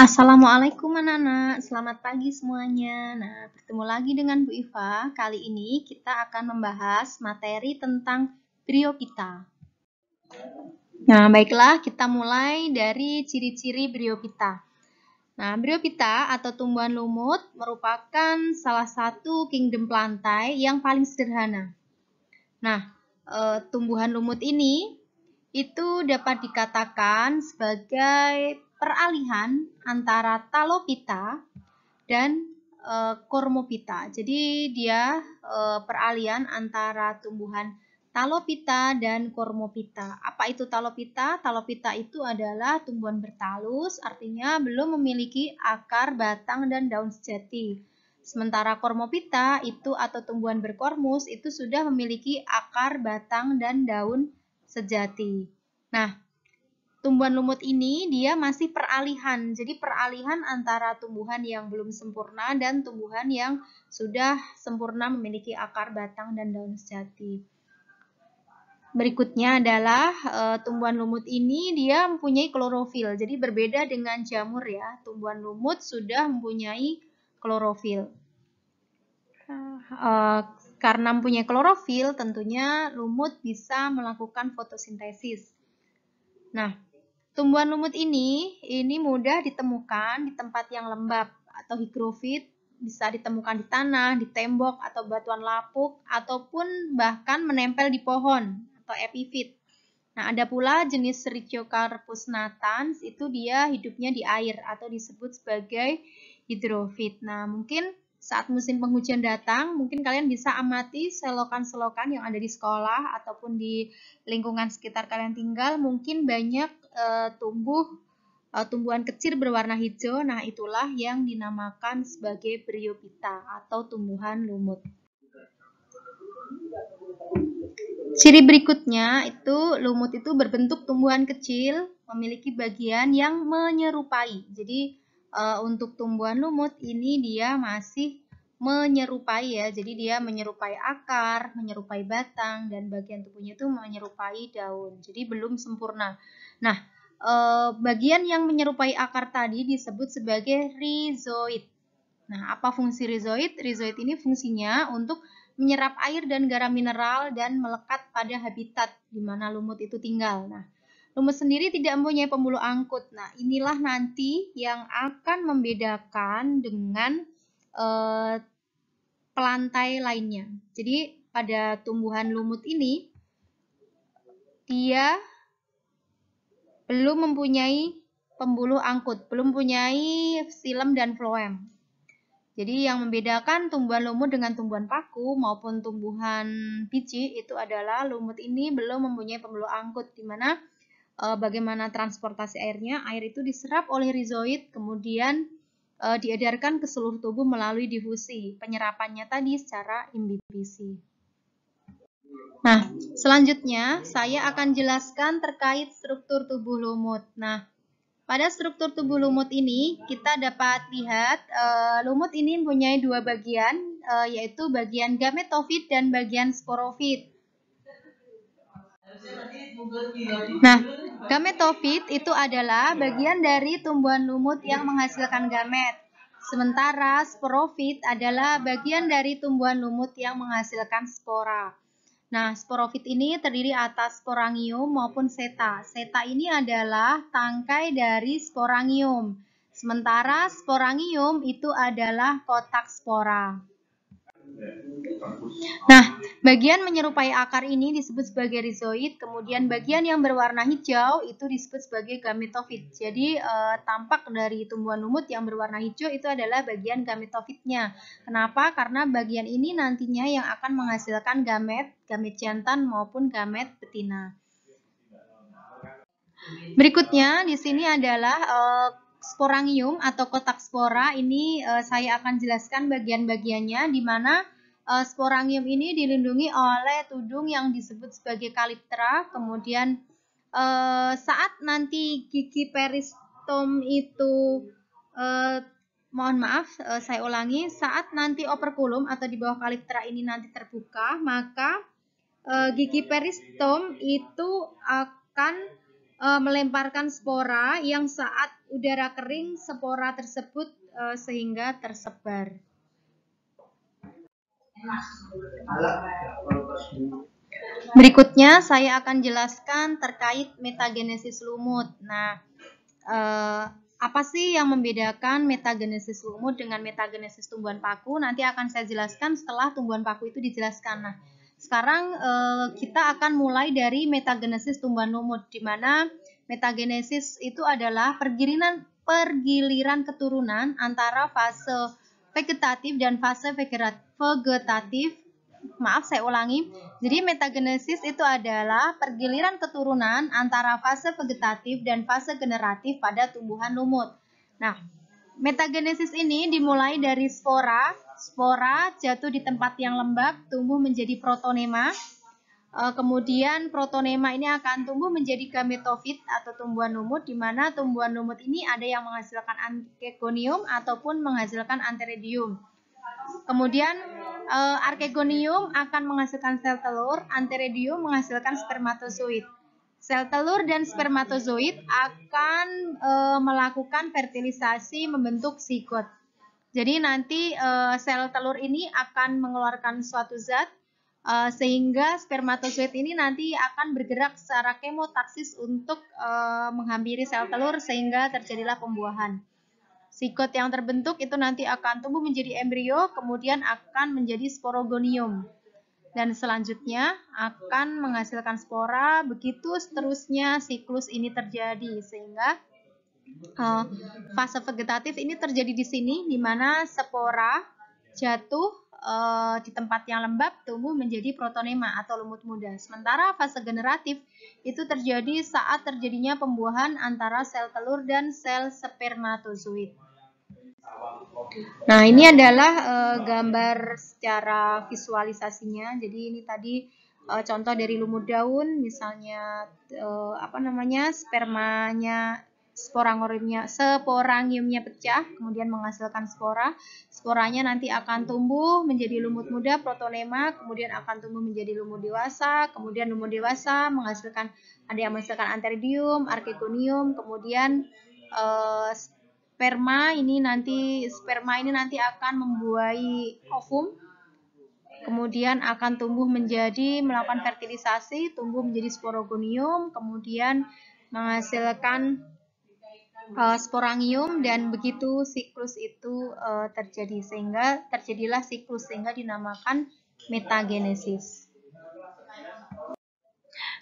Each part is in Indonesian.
Assalamualaikum anak-anak, selamat pagi semuanya. Nah, bertemu lagi dengan Bu Iva. Kali ini kita akan membahas materi tentang Bryophyta. Nah, baiklah, kita mulai dari ciri-ciri Bryophyta. Nah, Bryophyta atau tumbuhan lumut merupakan salah satu kingdom plantae yang paling sederhana. Nah, tumbuhan lumut ini itu dapat dikatakan sebagai peralihan antara Talophyta dan Cormophyta. Jadi dia peralihan antara tumbuhan Talophyta dan Cormophyta. Apa itu Talophyta? Talophyta itu adalah tumbuhan bertalus, artinya belum memiliki akar, batang, dan daun sejati. Sementara Cormophyta itu atau tumbuhan berkormus itu sudah memiliki akar, batang, dan daun sejati. Nah, tumbuhan lumut ini dia masih peralihan. Jadi peralihan antara tumbuhan yang belum sempurna dan tumbuhan yang sudah sempurna memiliki akar, batang, dan daun sejati. Berikutnya adalah tumbuhan lumut ini dia mempunyai klorofil. Jadi berbeda dengan jamur ya. Tumbuhan lumut sudah mempunyai klorofil. Karena mempunyai klorofil, tentunya lumut bisa melakukan fotosintesis. Nah, tumbuhan lumut ini mudah ditemukan di tempat yang lembab atau higrofit, bisa ditemukan di tanah, di tembok, atau batuan lapuk, ataupun bahkan menempel di pohon atau epifit. Nah, ada pula jenis Rhizocarbus natans, itu dia hidupnya di air atau disebut sebagai hidrofit. Nah, mungkin saat musim penghujan datang, mungkin kalian bisa amati selokan-selokan yang ada di sekolah ataupun di lingkungan sekitar kalian tinggal, mungkin banyak tumbuhan kecil berwarna hijau. Nah, itulah yang dinamakan sebagai Bryophyta atau tumbuhan lumut. Ciri berikutnya itu lumut itu berbentuk tumbuhan kecil, memiliki bagian yang menyerupai. Jadi untuk tumbuhan lumut ini dia masih menyerupai ya. Jadi dia menyerupai akar, menyerupai batang, dan bagian tubuhnya itu menyerupai daun. Jadi belum sempurna. Nah, bagian yang menyerupai akar tadi disebut sebagai rhizoid. Nah, apa fungsi rhizoid? Rhizoid ini fungsinya untuk menyerap air dan garam mineral dan melekat pada habitat di mana lumut itu tinggal. Nah, lumut sendiri tidak mempunyai pembuluh angkut. Nah, inilah nanti yang akan membedakan dengan pelantai lainnya. Jadi, pada tumbuhan lumut ini, dia belum mempunyai pembuluh angkut, belum mempunyai xilem dan floem. Jadi yang membedakan tumbuhan lumut dengan tumbuhan paku maupun tumbuhan biji itu adalah lumut ini belum mempunyai pembuluh angkut, di mana bagaimana transportasi airnya, air itu diserap oleh rhizoid, kemudian diedarkan ke seluruh tubuh melalui difusi, penyerapannya tadi secara imbibisi. Nah, selanjutnya saya akan jelaskan terkait struktur tubuh lumut. Nah, pada struktur tubuh lumut ini kita dapat lihat lumut ini mempunyai dua bagian, yaitu bagian gametofit dan bagian sporofit. Nah, gametofit itu adalah bagian dari tumbuhan lumut yang menghasilkan gamet. Sementara sporofit adalah bagian dari tumbuhan lumut yang menghasilkan spora. Nah, sporofit ini terdiri atas sporangium maupun seta. Seta ini adalah tangkai dari sporangium. Sementara sporangium itu adalah kotak spora. Nah, bagian menyerupai akar ini disebut sebagai rhizoid, kemudian bagian yang berwarna hijau itu disebut sebagai gametofit. Jadi tampak dari tumbuhan lumut yang berwarna hijau itu adalah bagian gametofitnya. Kenapa? Karena bagian ini nantinya yang akan menghasilkan gamet jantan maupun gamet betina. Berikutnya di sini adalah sporangium atau kotak spora. Ini saya akan jelaskan bagian-bagiannya, di mana sporangium ini dilindungi oleh tudung yang disebut sebagai kaliptra. Kemudian saat nanti gigi peristom itu mohon maaf, saya ulangi, saat nanti operkulum atau di bawah kaliptra ini nanti terbuka, maka gigi peristom itu akan melemparkan spora yang saat udara kering spora tersebut sehingga tersebar. Berikutnya saya akan jelaskan terkait metagenesis lumut. Nah, apa sih yang membedakan metagenesis lumut dengan metagenesis tumbuhan paku? Nanti akan saya jelaskan setelah tumbuhan paku itu dijelaskan. Nah, sekarang kita akan mulai dari metagenesis tumbuhan lumut, di mana metagenesis itu adalah pergiliran keturunan antara fase vegetatif dan fase vegetatif. Maaf, saya ulangi. Jadi metagenesis itu adalah pergiliran keturunan antara fase vegetatif dan fase generatif pada tumbuhan lumut. Nah, metagenesis ini dimulai dari spora. Spora jatuh di tempat yang lembab, tumbuh menjadi protonema. Kemudian protonema ini akan tumbuh menjadi gametofit atau tumbuhan lumut, di mana tumbuhan lumut ini ada yang menghasilkan archegonium ataupun menghasilkan antheridium. Kemudian archegonium akan menghasilkan sel telur, antheridium menghasilkan spermatozoid. Sel telur dan spermatozoid akan melakukan fertilisasi membentuk zigot. Jadi nanti sel telur ini akan mengeluarkan suatu zat sehingga spermatozoid ini nanti akan bergerak secara kemotaksis untuk menghampiri sel telur sehingga terjadilah pembuahan. Zigot yang terbentuk itu nanti akan tumbuh menjadi embrio, kemudian akan menjadi sporogonium. Dan selanjutnya akan menghasilkan spora, begitu seterusnya siklus ini terjadi. Sehingga fase vegetatif ini terjadi di sini, di mana spora jatuh di tempat yang lembab, tumbuh menjadi protonema atau lumut muda. Sementara fase generatif itu terjadi saat terjadinya pembuahan antara sel telur dan sel spermatozoid. Nah, ini adalah gambar secara visualisasinya. Jadi ini tadi contoh dari lumut daun, misalnya spermanya, sporangiumnya pecah, kemudian menghasilkan spora. Sporanya nanti akan tumbuh menjadi lumut muda protonema, kemudian akan tumbuh menjadi lumut dewasa, kemudian lumut dewasa ada yang menghasilkan antheridium, archegonium, kemudian sperma ini nanti akan membuahi ovum, kemudian akan tumbuh melakukan fertilisasi, tumbuh menjadi sporogonium, kemudian menghasilkan sporangium, dan begitu siklus itu terjadi, sehingga terjadilah siklus sehingga dinamakan metagenesis.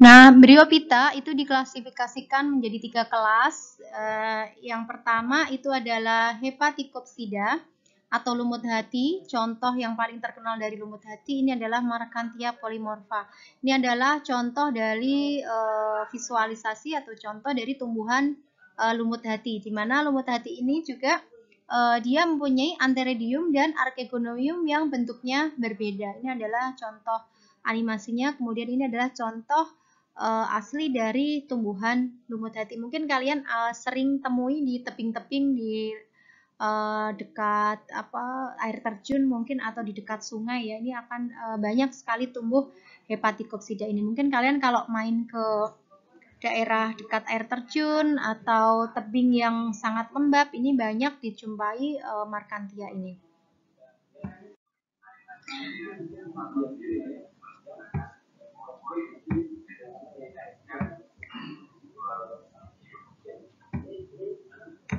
Nah, Bryophyta itu diklasifikasikan menjadi 3 kelas. Yang pertama itu adalah Hepaticopsida atau lumut hati. Contoh yang paling terkenal dari lumut hati ini adalah Marchantia polymorpha. Ini adalah contoh dari visualisasi atau contoh dari tumbuhan lumut hati, di mana lumut hati ini juga dia mempunyai antheridium dan archegonium yang bentuknya berbeda. Ini adalah contoh animasinya. Kemudian ini adalah contoh asli dari tumbuhan lumut hati. Mungkin kalian sering temui di tebing-tebing di dekat air terjun mungkin, atau di dekat sungai ya. Ini akan banyak sekali tumbuh Hepaticopsida ini. Mungkin kalian kalau main ke daerah dekat air terjun atau tebing yang sangat lembab, ini banyak dijumpai Marchantia ini.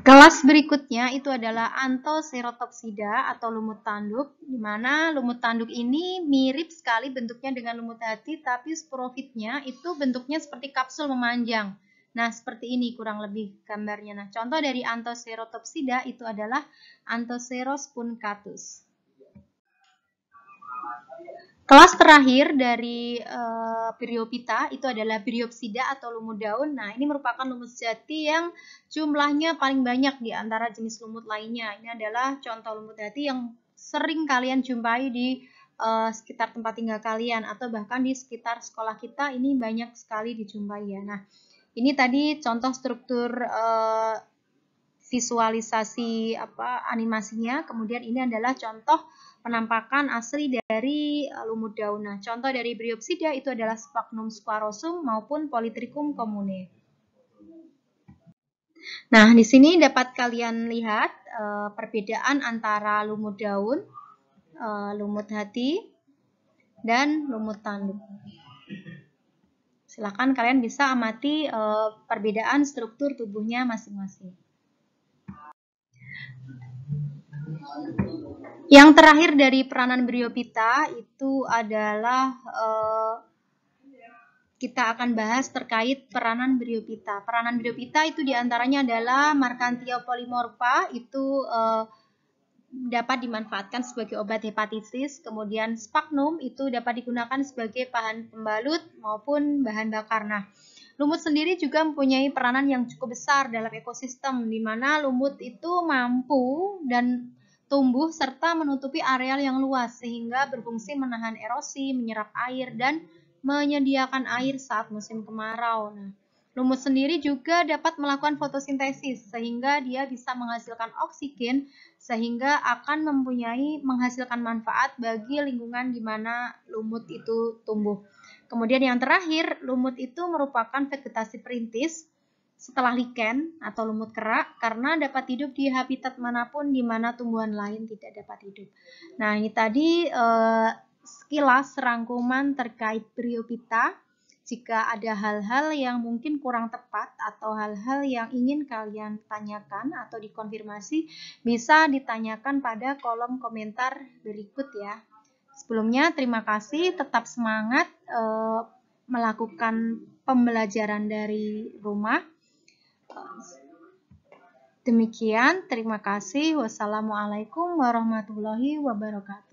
Kelas berikutnya itu adalah Anthocerotopsida atau lumut tanduk, di mana lumut tanduk ini mirip sekali bentuknya dengan lumut hati, tapi sporofitnya itu bentuknya seperti kapsul memanjang. Nah, seperti ini kurang lebih gambarnya. Nah, contoh dari Anthocerotopsida itu adalah Anthoceros puncatus. Kelas terakhir dari Bryophyta itu adalah Bryopsida atau lumut daun. Nah, ini merupakan lumut sejati yang jumlahnya paling banyak di antara jenis lumut lainnya. Ini adalah contoh lumut hati yang sering kalian jumpai di sekitar tempat tinggal kalian, atau bahkan di sekitar sekolah kita ini banyak sekali dijumpai ya. Nah, ini tadi contoh struktur visualisasi animasinya. Kemudian ini adalah contoh penampakan asli dari lumut daun. Nah, contoh dari Bryopsida itu adalah Sphagnum squarosum maupun Polytrichum commune. Nah, di sini dapat kalian lihat perbedaan antara lumut daun, lumut hati, dan lumut tanduk. Silakan kalian bisa amati perbedaan struktur tubuhnya masing-masing. Yang terakhir dari peranan Bryophyta itu adalah kita akan bahas terkait peranan Bryophyta. Peranan Bryophyta itu diantaranya adalah Markhantia polymorpha, itu dapat dimanfaatkan sebagai obat hepatitis. Kemudian sphagnum itu dapat digunakan sebagai bahan pembalut maupun bahan bakar. Nah, lumut sendiri juga mempunyai peranan yang cukup besar dalam ekosistem, di mana lumut itu mampu dan tumbuh serta menutupi areal yang luas sehingga berfungsi menahan erosi, menyerap air, dan menyediakan air saat musim kemarau. Nah, lumut sendiri juga dapat melakukan fotosintesis sehingga dia bisa menghasilkan oksigen sehingga akan menghasilkan manfaat bagi lingkungan di mana lumut itu tumbuh. Kemudian yang terakhir, lumut itu merupakan vegetasi perintis setelah lichen atau lumut kerak karena dapat hidup di habitat manapun di mana tumbuhan lain tidak dapat hidup. Nah, ini tadi sekilas rangkuman terkait Bryophyta. Jika ada hal-hal yang mungkin kurang tepat atau hal-hal yang ingin kalian tanyakan atau dikonfirmasi, bisa ditanyakan pada kolom komentar berikut ya. Sebelumnya, terima kasih, tetap semangat melakukan pembelajaran dari rumah. Demikian, terima kasih. Wassalamualaikum warahmatullahi wabarakatuh.